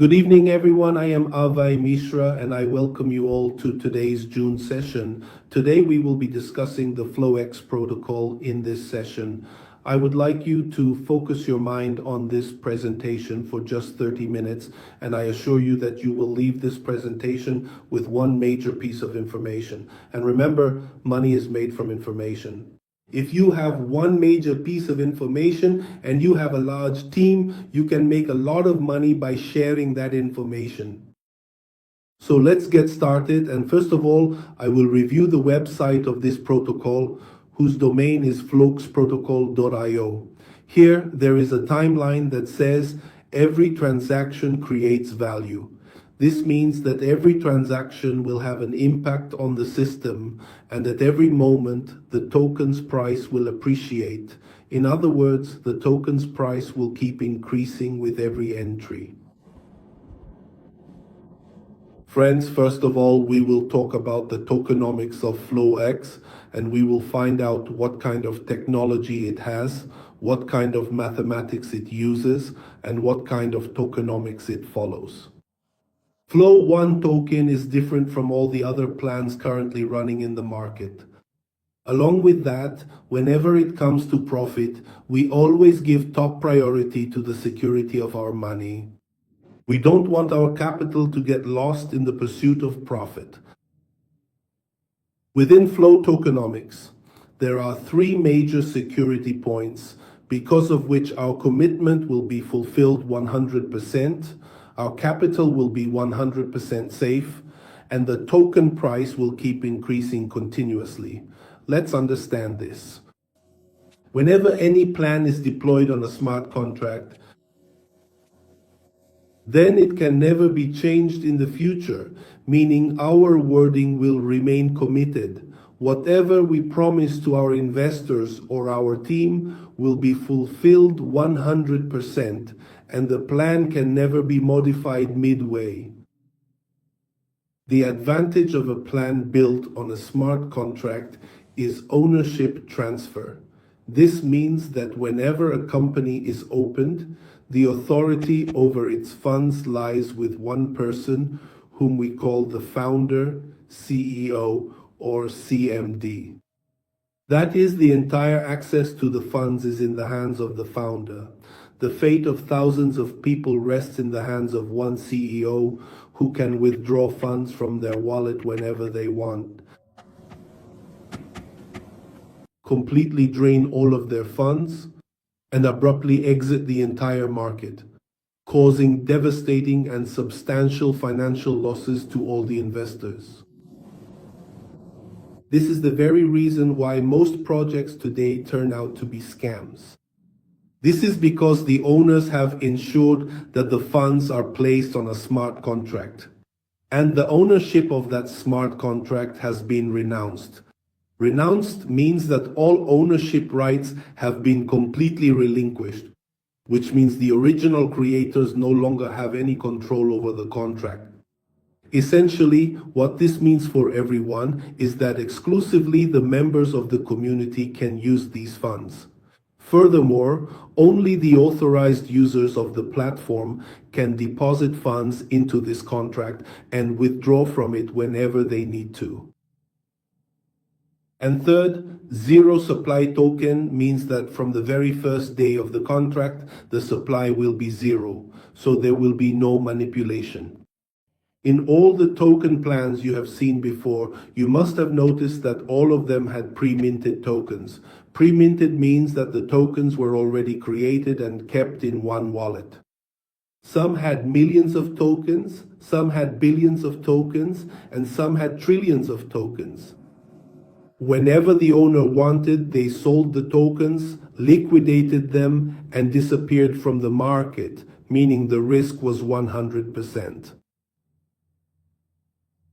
Good evening, everyone. I am Avai Mishra, and I welcome you all to today's June session. Today, we will be discussing the FlowX protocol in this session. I would like you to focus your mind on this presentation for just 30 minutes, and I assure you that you will leave this presentation with one major piece of information. And remember, money is made from information. If you have one major piece of information and you have a large team, you can make a lot of money by sharing that information. So let's get started. And first of all, I will review the website of this protocol, whose domain is floxprotocol.io. Here, there is a timeline that says every transaction creates value. This means that every transaction will have an impact on the system, and at every moment, the token's price will appreciate. In other words, the token's price will keep increasing with every entry. Friends, first of all, we will talk about the tokenomics of FlowX, and we will find out what kind of technology it has, what kind of mathematics it uses, and what kind of tokenomics it follows. Flow 1 token is different from all the other plans currently running in the market. Along with that, whenever it comes to profit, we always give top priority to the security of our money. We don't want our capital to get lost in the pursuit of profit. Within Flow tokenomics, there are three major security points because of which our commitment will be fulfilled 100%. Our capital will be 100% safe, and the token price will keep increasing continuously. Let's understand this. Whenever any plan is deployed on a smart contract, then it can never be changed in the future, meaning our wording will remain committed. Whatever we promise to our investors or our team will be fulfilled 100%, and the plan can never be modified midway. The advantage of a plan built on a smart contract is ownership transfer. This means that whenever a company is opened, the authority over its funds lies with one person, whom we call the founder, CEO, or CMD. That is, the entire access to the funds is in the hands of the founder. The fate of thousands of people rests in the hands of one CEO who can withdraw funds from their wallet whenever they want, completely drain all of their funds, and abruptly exit the entire market, causing devastating and substantial financial losses to all the investors. This is the very reason why most projects today turn out to be scams. This is because the owners have ensured that the funds are placed on a smart contract, and the ownership of that smart contract has been renounced. Renounced means that all ownership rights have been completely relinquished, which means the original creators no longer have any control over the contract. Essentially, what this means for everyone is that exclusively the members of the community can use these funds. Furthermore, only the authorized users of the platform can deposit funds into this contract and withdraw from it whenever they need to. And third, zero supply token means that from the very first day of the contract, the supply will be zero, so there will be no manipulation. In all the token plans you have seen before, you must have noticed that all of them had pre-minted tokens. Pre-minted means that the tokens were already created and kept in one wallet. Some had millions of tokens, some had billions of tokens, and some had trillions of tokens. Whenever the owner wanted, they sold the tokens, liquidated them, and disappeared from the market, meaning the risk was 100%.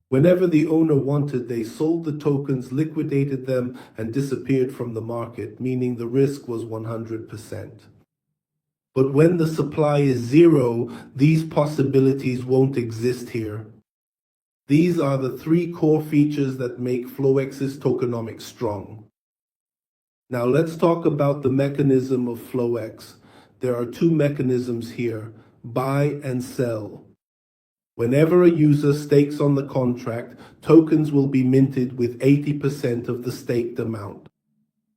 Whenever the owner wanted, they sold the tokens, liquidated them, and disappeared from the market, meaning the risk was 100%. But when the supply is zero, these possibilities won't exist here. These are the three core features that make FlowX's tokenomics strong. Now let's talk about the mechanism of FlowX. There are two mechanisms here, buy and sell. Whenever a user stakes on the contract, tokens will be minted with 80% of the staked amount.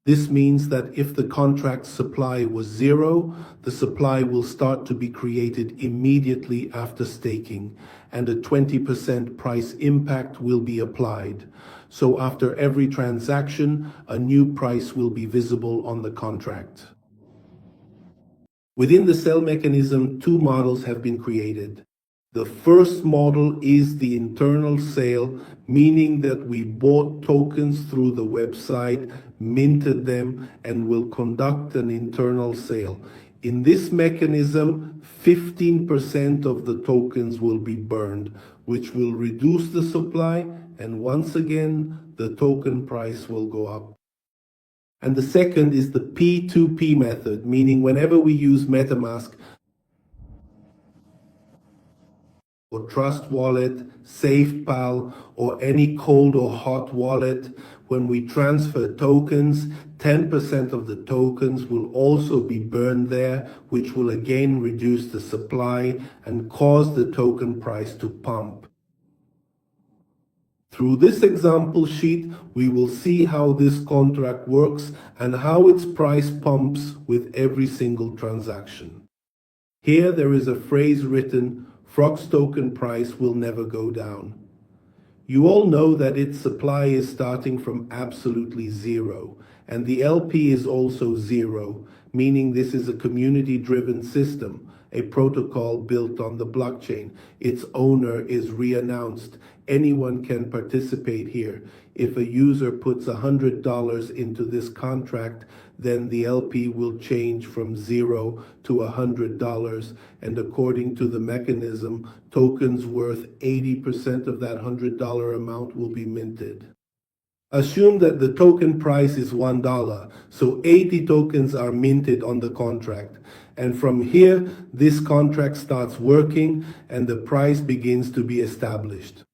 This means that if the contract supply was zero, the supply will start to be created immediately after staking, and a 20% price impact will be applied. So after every transaction, a new price will be visible on the contract. Within the sell mechanism, two models have been created. The first model is the internal sale, meaning that we bought tokens through the website, minted them, and will conduct an internal sale. In this mechanism, 15% of the tokens will be burned, which will reduce the supply, and once again, the token price will go up. And the second is the P2P method, meaning whenever we use MetaMask, or Trust Wallet, SafePal, or any cold or hot wallet, when we transfer tokens, 10% of the tokens will also be burned there, which will again reduce the supply and cause the token price to pump. Through this example sheet, we will see how this contract works and how its price pumps with every single transaction. Here there is a phrase written, Frog's token price will never go down. You all know that its supply is starting from absolutely zero, and the LP is also zero, meaning this is a community-driven system, a protocol built on the blockchain. Its owner is re-announced. Anyone can participate here. If a user puts $100 into this contract, then the LP will change from $0 to $100, and according to the mechanism, tokens worth 80% of that $100 amount will be minted. Assume that the token price is $1, so 80 tokens are minted on the contract. And from here, this contract starts working and the price begins to be established.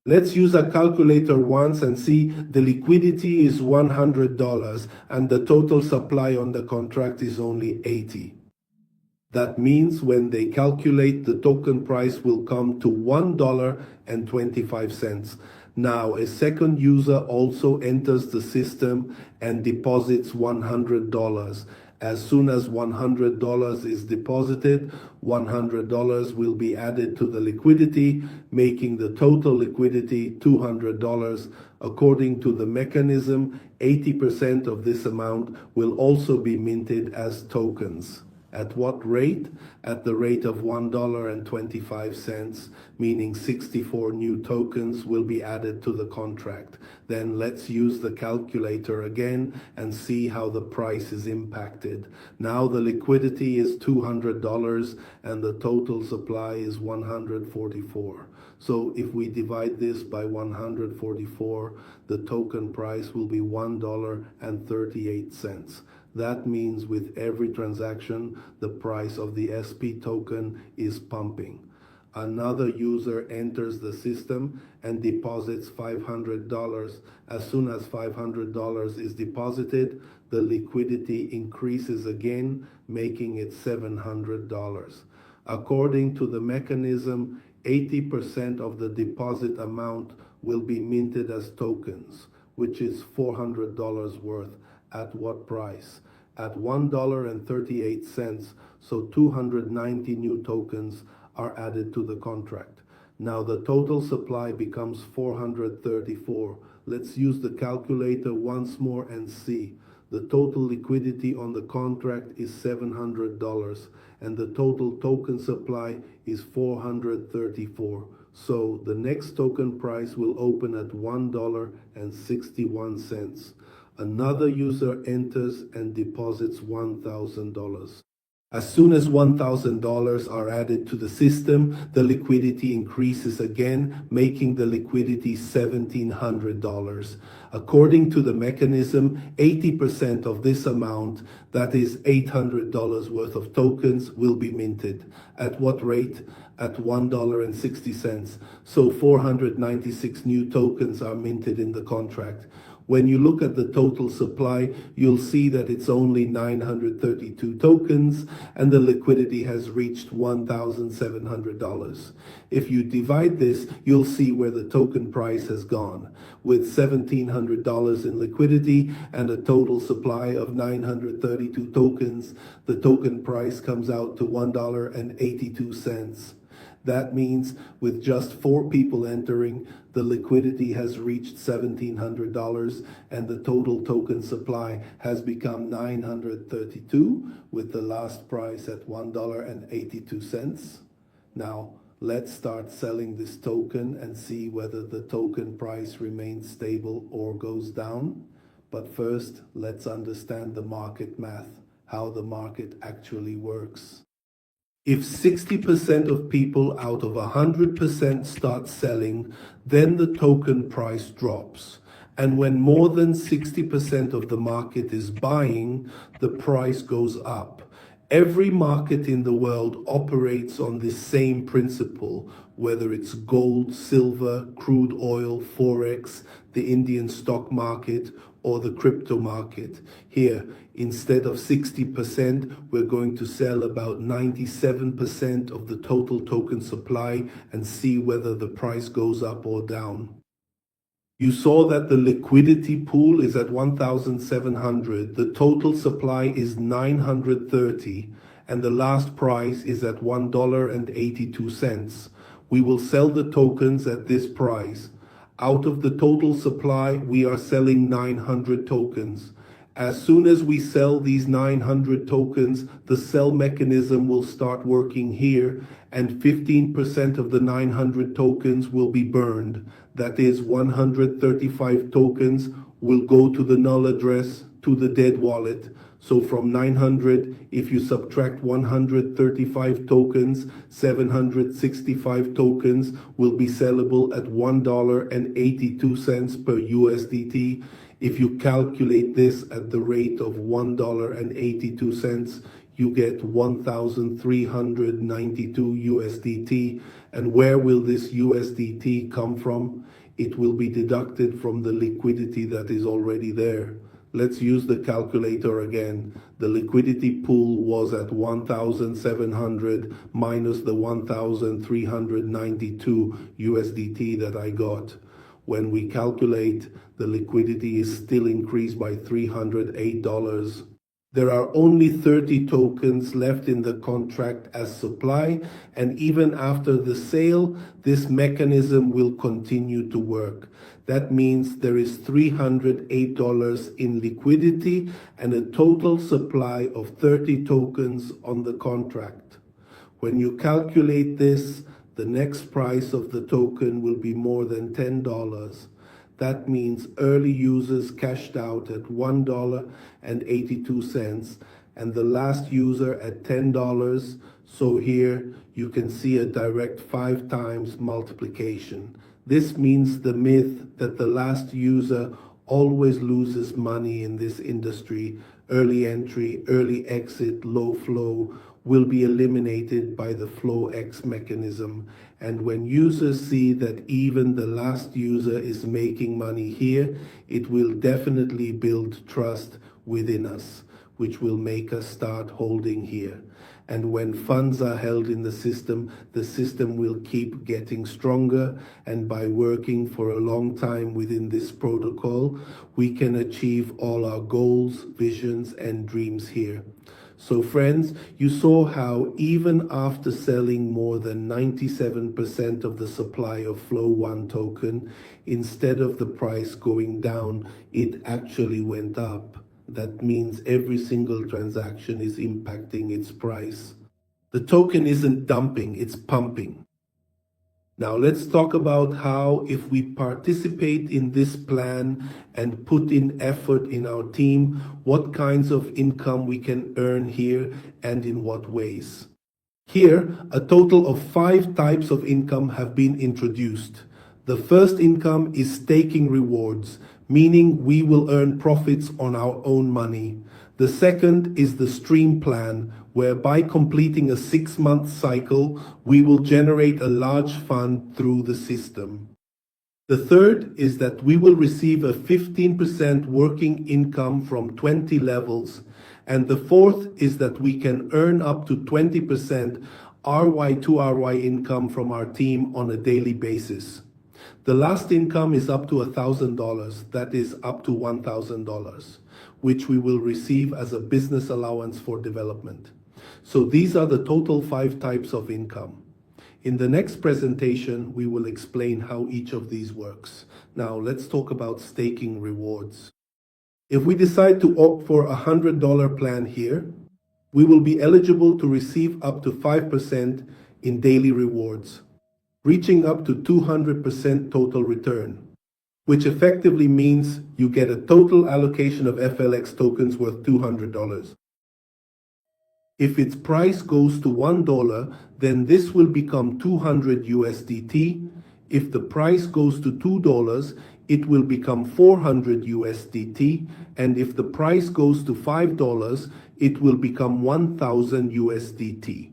Let's use a calculator once and see the liquidity is $100 and the total supply on the contract is only 80. That means when they calculate, the token price will come to $1.25. Now, a second user also enters the system and deposits $100. As soon as $100 is deposited, $100 will be added to the liquidity, making the total liquidity $200. According to the mechanism, 80% of this amount will also be minted as tokens. At what rate? At the rate of $1.25, meaning 64 new tokens will be added to the contract. Then let's use the calculator again and see how the price is impacted. Now the liquidity is $200 and the total supply is 144. So if we divide this by 144, the token price will be $1.38. That means with every transaction, the price of the SP token is pumping. Another user enters the system and deposits $500. As soon as $500 is deposited, the liquidity increases again, making it $700. According to the mechanism, 80% of the deposit amount will be minted as tokens, which is $400 worth. At what price? At $1.38, so 290 new tokens are added to the contract. Now the total supply becomes 434. Let's use the calculator once more and see. The total liquidity on the contract is $700 and the total token supply is 434. So the next token price will open at $1.61. Another user enters and deposits $1,000. As soon as $1,000 are added to the system, the liquidity increases again, making the liquidity $1,700. According to the mechanism, 80% of this amount, that is $800 worth of tokens, will be minted. At what rate? At $1.60. So 496 new tokens are minted in the contract. When you look at the total supply, you'll see that it's only 932 tokens and the liquidity has reached $1,700. If you divide this, you'll see where the token price has gone. With $1,700 in liquidity and a total supply of 932 tokens, the token price comes out to $1.82. That means with just 4 people entering, the liquidity has reached $1,700 and the total token supply has become 932 with the last price at $1.82. Now, let's start selling this token and see whether the token price remains stable or goes down. But first, let's understand the market math, how the market actually works. If 60% of people out of 100% start selling, then the token price drops. And when more than 60% of the market is buying, the price goes up. Every market in the world operates on this same principle, whether it's gold, silver, crude oil, forex, the Indian stock market, or the crypto market. Here, instead of 60%, we're going to sell about 97% of the total token supply and see whether the price goes up or down. You saw that the liquidity pool is at 1,700, the total supply is 930, and the last price is at $1.82. We will sell the tokens at this price. Out of the total supply, we are selling 900 tokens. As soon as we sell these 900 tokens, the sell mechanism will start working here, and 15% of the 900 tokens will be burned. That is, 135 tokens will go to the null address, to the dead wallet. So from 900, if you subtract 135 tokens, 765 tokens will be sellable at $1.82 per USDT. If you calculate this at the rate of $1.82, you get 1,392 USDT. And where will this USDT come from? It will be deducted from the liquidity that is already there. Let's use the calculator again. The liquidity pool was at 1,700 minus the 1,392 USDT that I got. When we calculate, the liquidity is still increased by $308. There are only 30 tokens left in the contract as supply, and even after the sale, this mechanism will continue to work. That means there is $308 in liquidity and a total supply of 30 tokens on the contract. When you calculate this, the next price of the token will be more than $10. That means early users cashed out at $1.82 and the last user at $10. So here you can see a direct 5 times multiplication. This means the myth that the last user always loses money in this industry, early entry, early exit, low flow, will be eliminated by the Flow X mechanism. And when users see that even the last user is making money here, it will definitely build trust within us, which will make us start holding here. And when funds are held in the system will keep getting stronger. And by working for a long time within this protocol, we can achieve all our goals, visions, and dreams here. So friends, you saw how even after selling more than 97% of the supply of Flow 1 token, instead of the price going down, it actually went up. That means every single transaction is impacting its price. The token isn't dumping, it's pumping. Now let's talk about how, if we participate in this plan and put in effort in our team, what kinds of income we can earn here and in what ways. Here, a total of 5 types of income have been introduced. The first income is staking rewards, meaning we will earn profits on our own money. The second is the stream plan, whereby completing a 6-month cycle, we will generate a large fund through the system. The third is that we will receive a 15% working income from 20 levels. And the fourth is that we can earn up to 20% RY2RY income from our team on a daily basis. The last income is up to $1,000, that is up to $1,000, which we will receive as a business allowance for development. So these are the total 5 types of income. In the next presentation, we will explain how each of these works. Now, let's talk about staking rewards. If we decide to opt for a $100 plan here, we will be eligible to receive up to 5% in daily rewards, reaching up to 200% total return, which effectively means you get a total allocation of FLX tokens worth $200. If its price goes to $1, then this will become 200 USDT. If the price goes to $2, it will become 400 USDT. And if the price goes to $5, it will become 1000 USDT.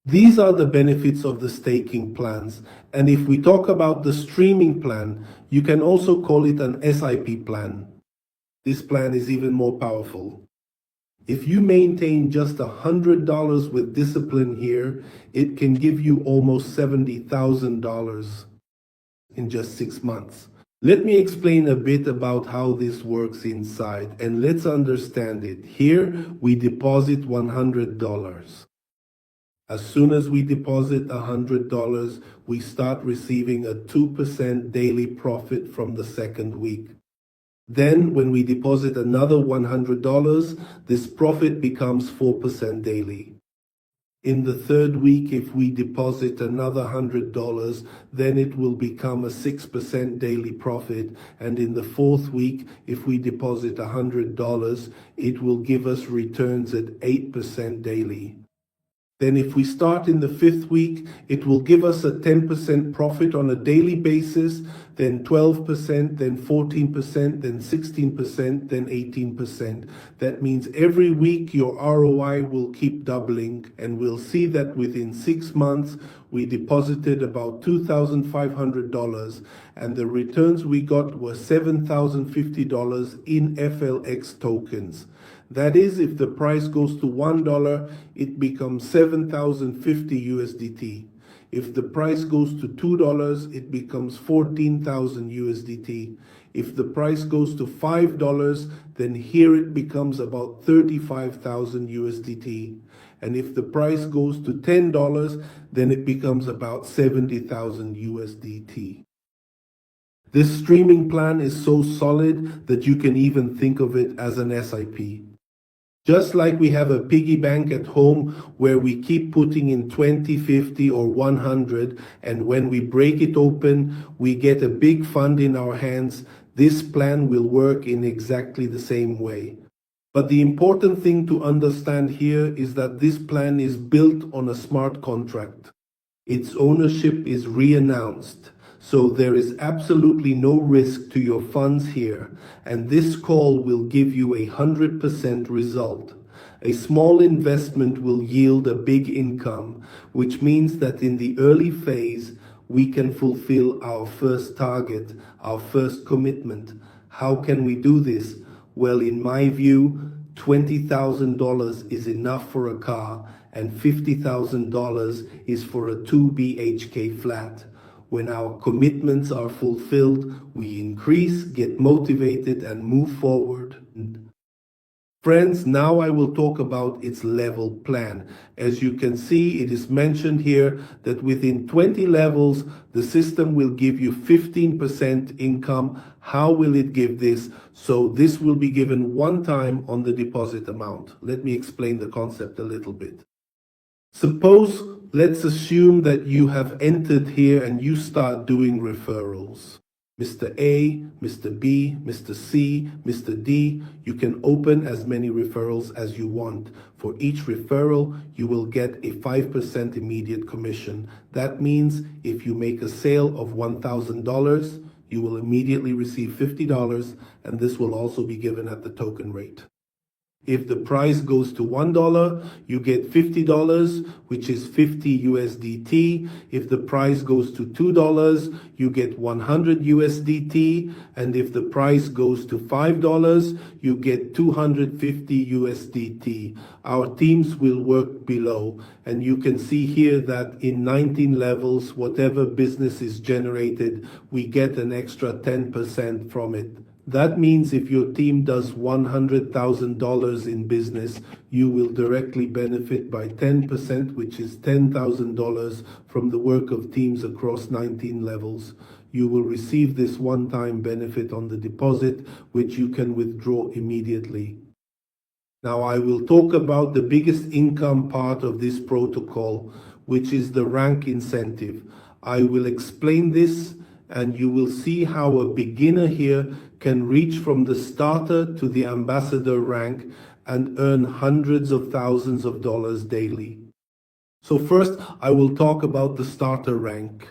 These are the benefits of the staking plans. And if we talk about the streaming plan, you can also call it an SIP plan. This plan is even more powerful. If you maintain just $100 with discipline here, it can give you almost $70,000 in just 6 months. Let me explain a bit about how this works inside, and let's understand it. Here, we deposit $100. As soon as we deposit $100, we start receiving a 2% daily profit from the second week. Then, when we deposit another $100, this profit becomes 4% daily. In the third week, if we deposit another $100, then it will become a 6% daily profit. And in the fourth week, if we deposit $100, it will give us returns at 8% daily. Then if we start in the fifth week, it will give us a 10% profit on a daily basis, then 12%, then 14%, then 16%, then 18%. That means every week your ROI will keep doubling, and we'll see that within 6 months, we deposited about $2,500, and the returns we got were $7,050 in FLX tokens. That is, if the price goes to $1, it becomes 7,050 USDT. If the price goes to $2, it becomes 14,000 USDT. If the price goes to $5, then here it becomes about 35,000 USDT. And if the price goes to $10, then it becomes about 70,000 USDT. This streaming plan is so solid that you can even think of it as an SIP. Just like we have a piggy bank at home where we keep putting in 20, 50, or 100, and when we break it open, we get a big fund in our hands, this plan will work in exactly the same way. But the important thing to understand here is that this plan is built on a smart contract. Its ownership is re-announced. So there is absolutely no risk to your funds here, and this call will give you 100% result. A small investment will yield a big income, which means that in the early phase, we can fulfill our first target, our first commitment. How can we do this? Well, in my view, $20,000 is enough for a car, and $50,000 is for a 2 BHK flat. When our commitments are fulfilled, we increase, get motivated, and move forward. Friends, now I will talk about its level plan. As you can see, it is mentioned here that within 20 levels, the system will give you 15% income. How will it give this? So this will be given one time on the deposit amount. Let me explain the concept a little bit. Suppose, let's assume that you have entered here and you start doing referrals. Mr. A, Mr. B, Mr. C, Mr. D, you can open as many referrals as you want. For each referral, you will get a 5% immediate commission. That means if you make a sale of $1,000, you will immediately receive $50, and this will also be given at the token rate. If the price goes to $1, you get $50, which is 50 USDT. If the price goes to $2, you get 100 USDT. And if the price goes to $5, you get 250 USDT. Our teams will work below. And you can see here that in 19 levels, whatever business is generated, we get an extra 10% from it. That means if your team does $100,000 in business, you will directly benefit by 10%, which is $10,000 from the work of teams across 19 levels. You will receive this one-time benefit on the deposit, which you can withdraw immediately. Now I will talk about the biggest income part of this protocol, which is the rank incentive. I will explain this and you will see how a beginner here can reach from the starter to the ambassador rank and earn hundreds of thousands of dollars daily. So first, I will talk about the starter rank.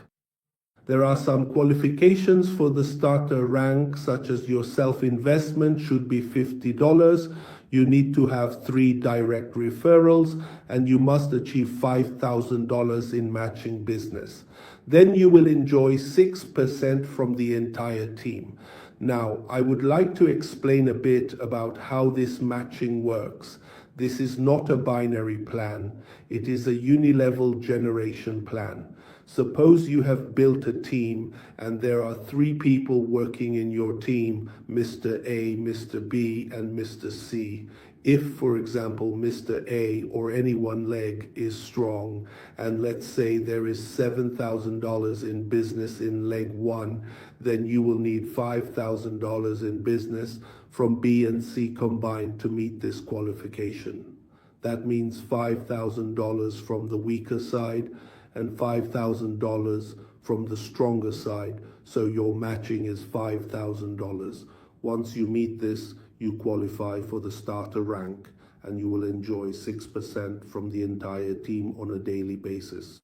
There are some qualifications for the starter rank, such as your self-investment should be $50. You need to have 3 direct referrals, and you must achieve $5,000 in matching business. Then you will enjoy 6% from the entire team. Now, I would like to explain a bit about how this matching works. This is not a binary plan. It is a unilevel generation plan. Suppose you have built a team and there are 3 people working in your team, Mr. A, Mr. B, and Mr. C. If, for example, Mr. A or any one leg is strong, and let's say there is $7,000 in business in leg 1, then you will need $5,000 in business from B and C combined to meet this qualification. That means $5,000 from the weaker side and $5,000 from the stronger side. So your matching is $5,000. Once you meet this, you qualify for the starter rank and you will enjoy 6% from the entire team on a daily basis.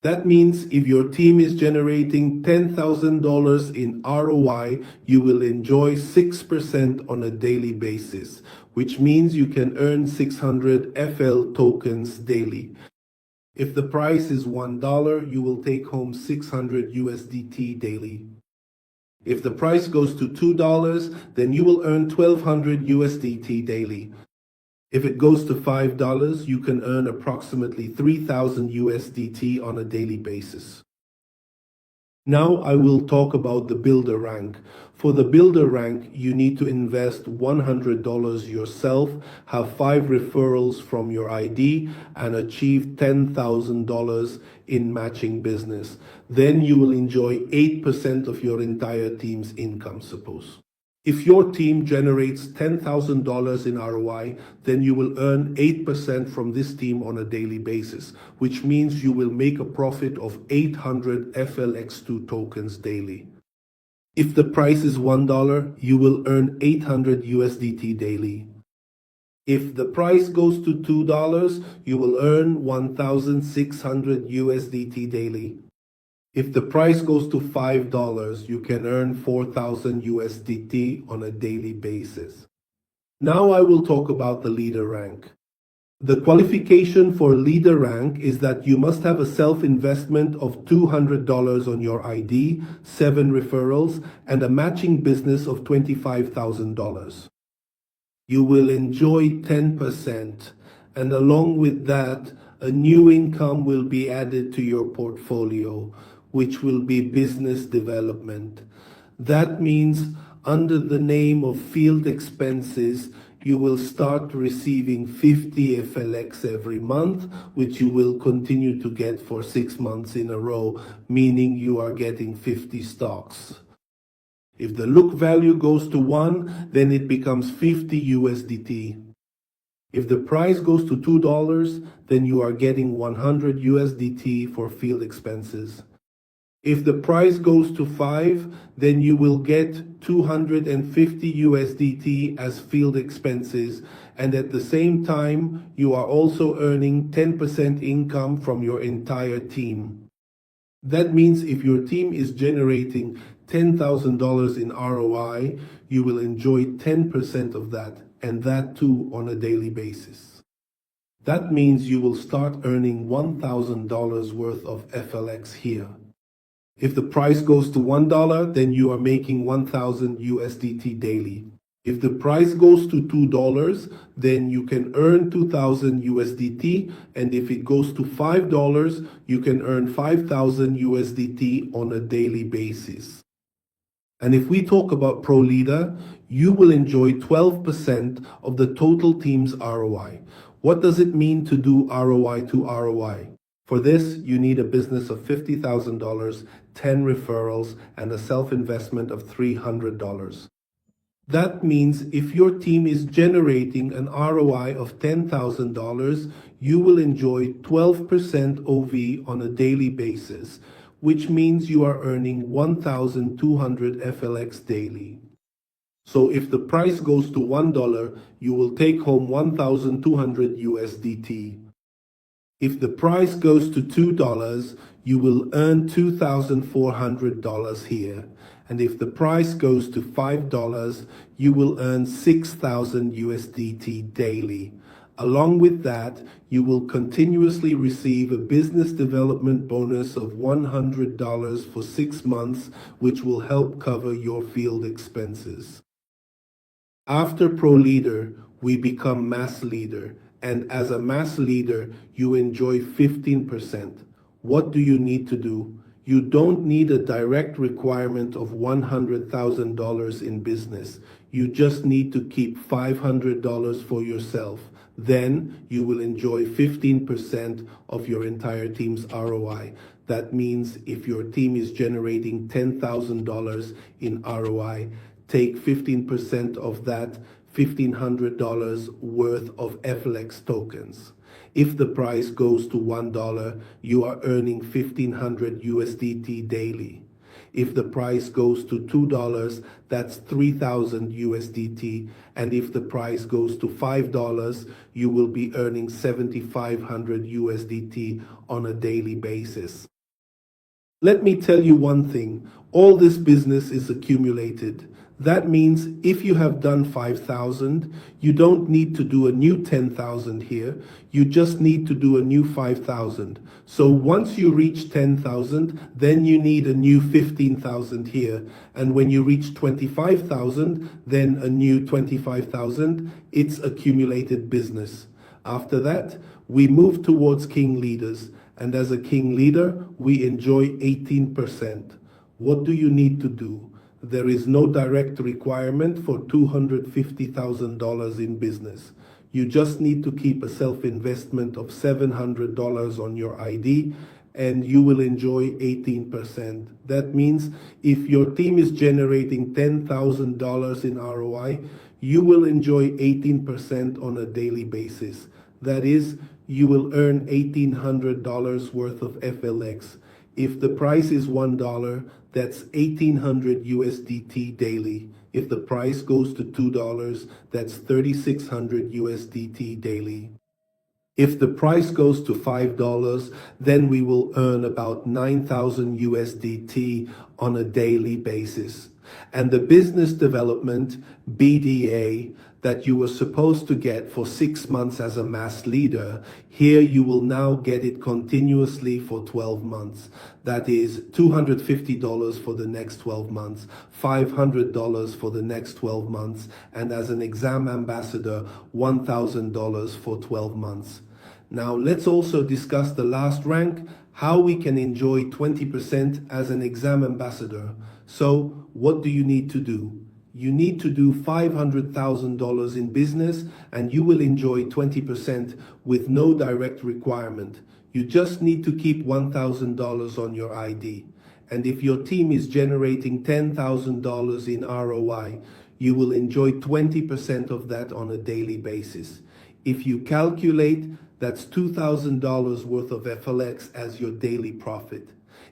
That means if your team is generating $10,000 in ROI, you will enjoy 6% on a daily basis, which means you can earn 600 FL tokens daily. If the price is $1, you will take home 600 USDT daily. If the price goes to $2, then you will earn 1200 USDT daily. If it goes to $5, you can earn approximately 3000 USDT on a daily basis. Now I will talk about the builder rank. For the builder rank, you need to invest $100 yourself, have 5 referrals from your ID, and achieve $10,000 in matching business. Then you will enjoy 8% of your entire team's income, suppose. If your team generates $10,000 in ROI, then you will earn 8% from this team on a daily basis, which means you will make a profit of 800 FLX2 tokens daily. If the price is $1, you will earn 800 USDT daily. If the price goes to $2, you will earn 1,600 USDT daily. If the price goes to $5, you can earn 4,000 USDT on a daily basis. Now I will talk about the leader rank. The qualification for leader rank is that you must have a self-investment of $200 on your ID, 7 referrals, and a matching business of $25,000. You will enjoy 10%, and along with that, a new income will be added to your portfolio, which will be business development. That means under the name of field expenses, you will start receiving 50 FLX every month, which you will continue to get for 6 months in a row, meaning you are getting 50 stocks. If the look value goes to 1, then it becomes 50 USDT. If the price goes to $2, then you are getting 100 USDT for field expenses. If the price goes to 5, then you will get 250 USDT as field expenses, and at the same time, you are also earning 10% income from your entire team. That means if your team is generating $10,000 in ROI, you will enjoy 10% of that and that too on a daily basis. That means you will start earning $1,000 worth of FLX here. If the price goes to $1, then you are making 1,000 USDT daily. If the price goes to $2, then you can earn 2,000 USDT, and if it goes to $5, you can earn 5,000 USDT on a daily basis. And if we talk about Pro Leader, you will enjoy 12% of the total team's ROI. What does it mean to do ROI to ROI? For this, you need a business of $50,000, 10 referrals, and a self-investment of $300. That means if your team is generating an ROI of $10,000, you will enjoy 12% OV on a daily basis, which means you are earning 1,200 FLX daily. So if the price goes to $1, you will take home 1,200 USDT. If the price goes to $2, you will earn $2,400 here. And if the price goes to $5, you will earn 6,000 USDT daily. Along with that, you will continuously receive a business development bonus of $100 for 6 months, which will help cover your field expenses. After Pro Leader, we become Mass Leader. And as a Mass Leader, you enjoy 15%. What do you need to do? You don't need a direct requirement of $100,000 in business. You just need to keep $500 for yourself. Then you will enjoy 15% of your entire team's ROI. That means if your team is generating $10,000 in ROI, take 15% of that $1,500 worth of FLX tokens. If the price goes to $1, you are earning 1,500 USDT daily. If the price goes to $2, that's 3,000 USDT. And if the price goes to $5, you will be earning 7,500 USDT on a daily basis. Let me tell you one thing, all this business is accumulated. That means if you have done 5,000, you don't need to do a new 10,000 here. You just need to do a new 5,000. So once you reach 10,000, then you need a new 15,000 here. And when you reach 25,000, then a new 25,000. It's accumulated business. After that, we move towards King Leaders. And as a King Leader, we enjoy 18%. What do you need to do? There is no direct requirement for $250,000 in business. You just need to keep a self-investment of $700 on your ID and you will enjoy 18%. That means if your team is generating $10,000 in ROI, you will enjoy 18% on a daily basis. That is, you will earn $1,800 worth of FLX. If the price is $1, that's 1,800 USDT daily. If the price goes to $2, that's 3,600 USDT daily. If the price goes to $5, then we will earn about 9,000 USDT on a daily basis. And the business development BDA that you were supposed to get for 6 months as a mass leader, here you will now get it continuously for 12 months. That is $250 for the next 12 months, $500 for the next 12 months, and as an exam ambassador, $1,000 for 12 months. Now let's also discuss the last rank, how we can enjoy 20% as an exam ambassador. So what do you need to do? You need to do $500,000 in business and you will enjoy 20% with no direct requirement. You just need to keep $1,000 on your ID. And if your team is generating $10,000 in ROI, you will enjoy 20% of that on a daily basis. If you calculate, that's $2,000 worth of FLX as your daily profit.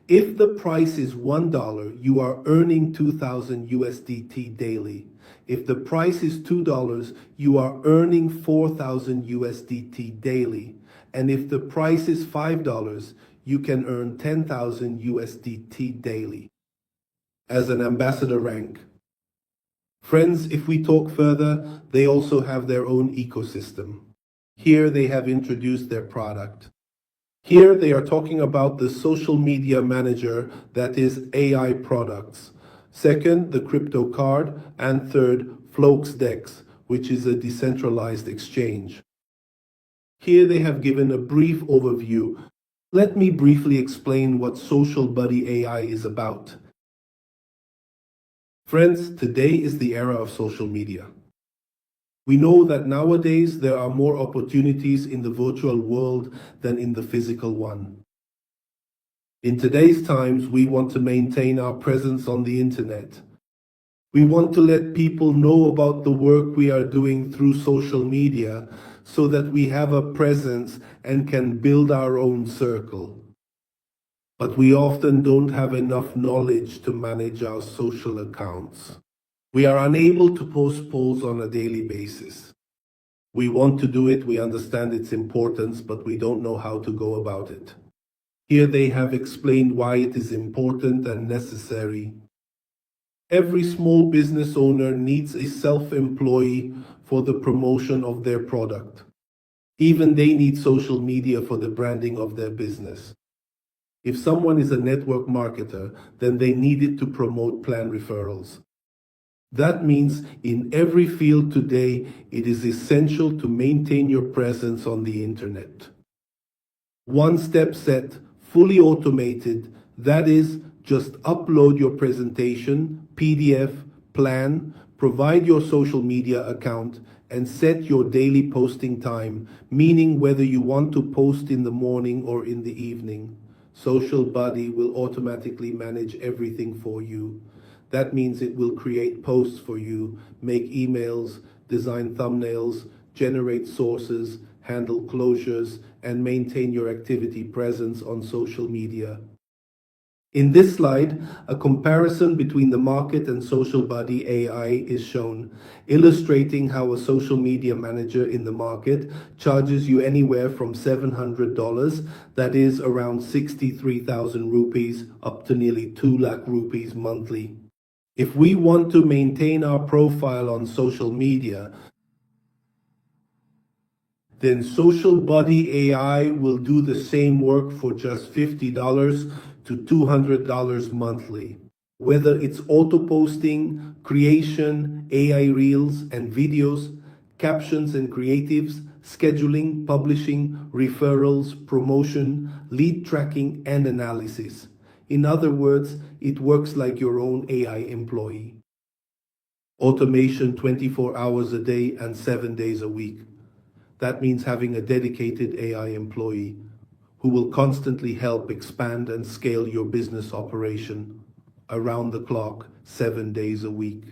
If the price is $1, you are earning 2,000 USDT daily. If the price is $2, you are earning 4,000 USDT daily. And if the price is $5, you can earn 10,000 USDT daily as an ambassador rank. Friends, if we talk further, they also have their own ecosystem. Here they have introduced their product. Here they are talking about the social media manager, that is AI products. Second, the crypto card. And third, FloxDex, which is a decentralized exchange. Here they have given a brief overview. Let me briefly explain what Social Buddy AI is about. Friends, today is the era of social media. We know that nowadays there are more opportunities in the virtual world than in the physical one. In today's times, we want to maintain our presence on the internet. We want to let people know about the work we are doing through social media so that we have a presence and can build our own circle. But we often don't have enough knowledge to manage our social accounts. We are unable to post polls on a daily basis. We want to do it, we understand its importance, but we don't know how to go about it. Here they have explained why it is important and necessary. Every small business owner needs a self-employee for the promotion of their product. Even they need social media for the branding of their business. If someone is a network marketer, then they need it to promote plan referrals. That means in every field today, it is essential to maintain your presence on the internet. One step set, fully automated, that is, just upload your presentation, PDF, plan, provide your social media account, and set your daily posting time, meaning whether you want to post in the morning or in the evening. Social Buddy will automatically manage everything for you. That means it will create posts for you, make emails, design thumbnails, generate sources, handle closures, and maintain your activity presence on social media. In this slide, a comparison between the market and Social Buddy AI is shown, illustrating how a social media manager in the market charges you anywhere from $700, that is around 63,000 rupees, up to nearly 2 lakh rupees monthly. If we want to maintain our profile on social media, then Social Buddy AI will do the same work for just $50 to $200 monthly. Whether it's auto posting, creation, AI reels and videos, captions and creatives, scheduling, publishing, referrals, promotion, lead tracking, and analysis. In other words, it works like your own AI employee. Automation 24 hours a day and 7 days a week. That means having a dedicated AI employee who will constantly help expand and scale your business operation around the clock, 7 days a week.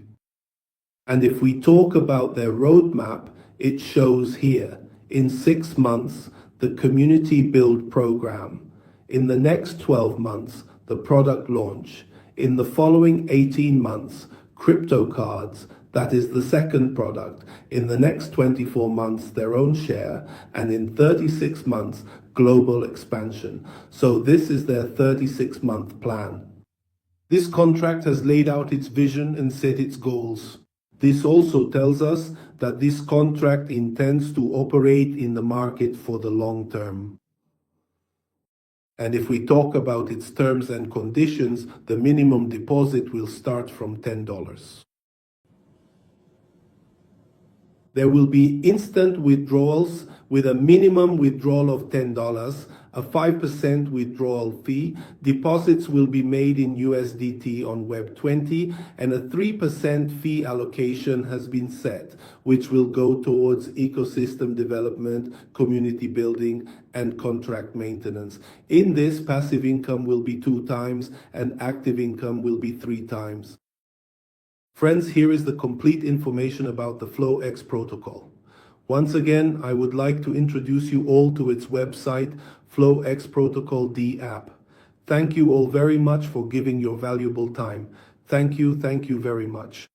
And if we talk about their roadmap, it shows here in 6 months, the community build program. In the next 12 months, the product launch. In the following 18 months, crypto cards, that is the second product. In the next 24 months, their own share, and in 36 months, global expansion. So this is their 36-month plan. This contract has laid out its vision and set its goals. This also tells us that this contract intends to operate in the market for the long term. And if we talk about its terms and conditions, the minimum deposit will start from $10. There will be instant withdrawals with a minimum withdrawal of $10, a 5% withdrawal fee. Deposits will be made in USDT on Web20, and a 3% fee allocation has been set, which will go towards ecosystem development, community building, and contract maintenance. In this, passive income will be 2 times and active income will be 3 times. Friends, here is the complete information about the FlowX protocol. Once again, I would like to introduce you all to its website, FlowX Protocol D app. Thank you all very much for giving your valuable time. Thank you very much.